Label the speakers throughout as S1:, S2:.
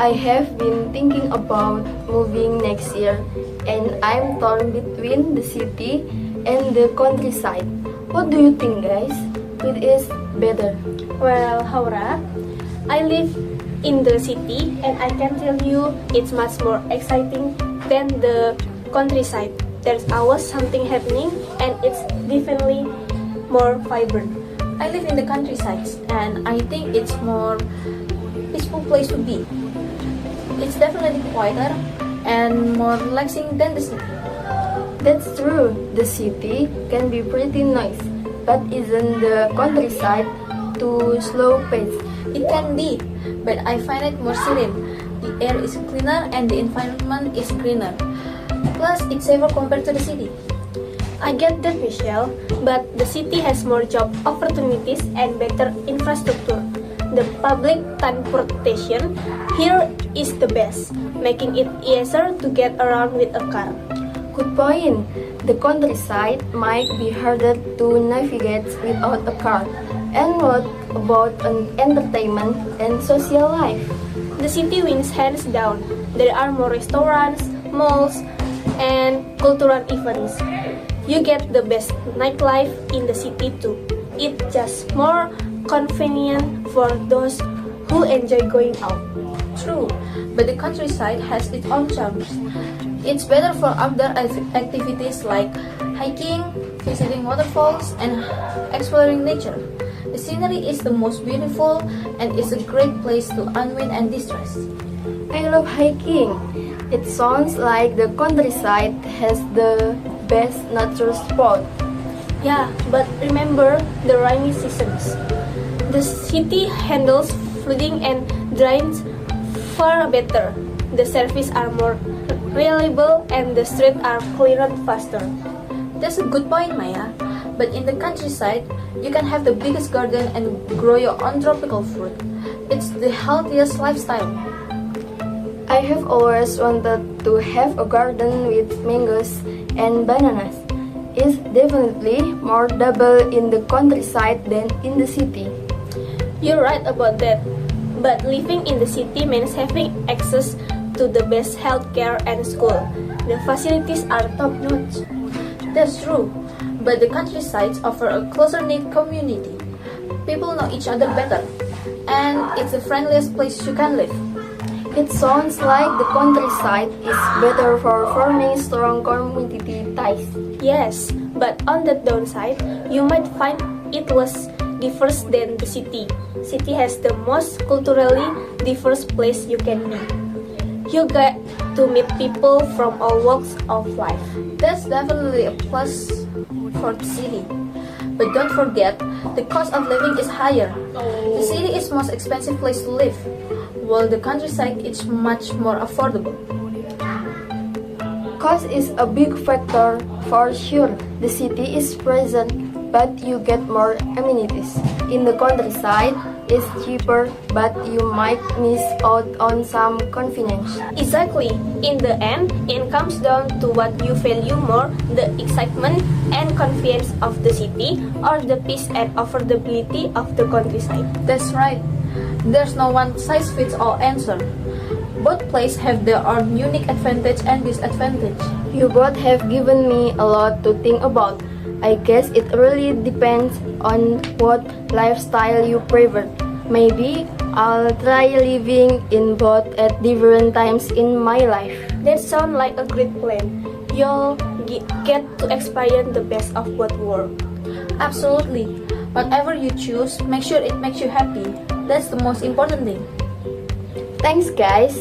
S1: I have been thinking about moving next year, and I'm torn between the city and the countryside. What do you think, guys? Which is better?
S2: Well, Haura, I live in the city and I can tell you it's much more exciting than the countryside. There's always something happening and it's definitely more vibrant.
S3: I live in the countryside and I think it's more peaceful place to be. It's definitely quieter and more relaxing than the city.
S1: That's true. The city can be pretty nice, but isn't the countryside too slow paced?
S3: It can be, but I find it more serene. The air is cleaner and the environment is greener. Plus, it's safer compared to the city.
S2: I get that, Michelle, but the city has more job opportunities and better infrastructure. The public transportation here is the best, making it easier to get around with a car.
S1: Good point. The countryside might be harder to navigate without a car. And what about an entertainment and social life?
S2: The city wins hands down. There are more restaurants, malls, and cultural events. You get the best nightlife in the city too. It's just more convenient for those who enjoy going out.
S3: True, but the countryside has its own charms. It's better for outdoor activities like hiking, visiting waterfalls, and exploring nature. The scenery is the most beautiful and it's a great place to unwind and distress.
S1: I love hiking. It sounds like the countryside has the best nature spot.
S2: Yeah, but remember the rainy seasons. The city handles flooding and drains far better. The services are more reliable and the streets are cleared faster.
S3: That's a good point, Maya. But in the countryside, you can have the biggest garden and grow your own tropical fruit. It's the healthiest lifestyle.
S1: I have always wanted to have a garden with mangoes and bananas. It's definitely more double in the countryside than in the city.
S2: You're right about that. But living in the city means having access to the best healthcare and school. The facilities are top-notch.
S3: That's true, but the countrysides offer a closer-knit community. People know each other better, and it's the friendliest place you can live.
S1: It sounds like the countryside is better for forming strong community ties.
S2: Yes, but on the downside, you might find it less diverse than the city. City has the most culturally diverse place you can be. You get to meet people from all walks of life.
S3: That's definitely a plus for the city. But don't forget, the cost of living is higher. The city is the most expensive place to live, while the countryside is much more affordable.
S1: Cost is a big factor for sure. The city is present, but you get more amenities. In the countryside, it's cheaper, but you might miss out on some convenience.
S2: Exactly. In the end, it comes down to what you value more, the excitement and convenience of the city or the peace and affordability of the countryside.
S3: That's right. There's no one-size-fits-all answer. Both places have their own unique advantage and disadvantage.
S1: You both have given me a lot to think about. I guess it really depends on what lifestyle you prefer. Maybe I'll try living in both at different times in my life.
S2: That sounds like a great plan. You'll get to experience the best of both worlds.
S3: Absolutely. Whatever you choose, make sure it makes you happy. That's the most important thing.
S1: Thanks, guys.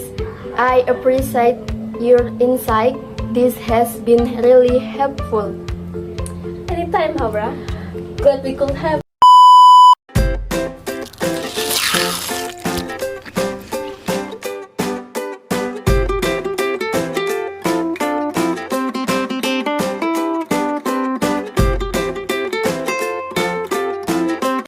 S1: I appreciate your insight. This has been really helpful.
S2: Anytime, Haura.
S3: Glad we could have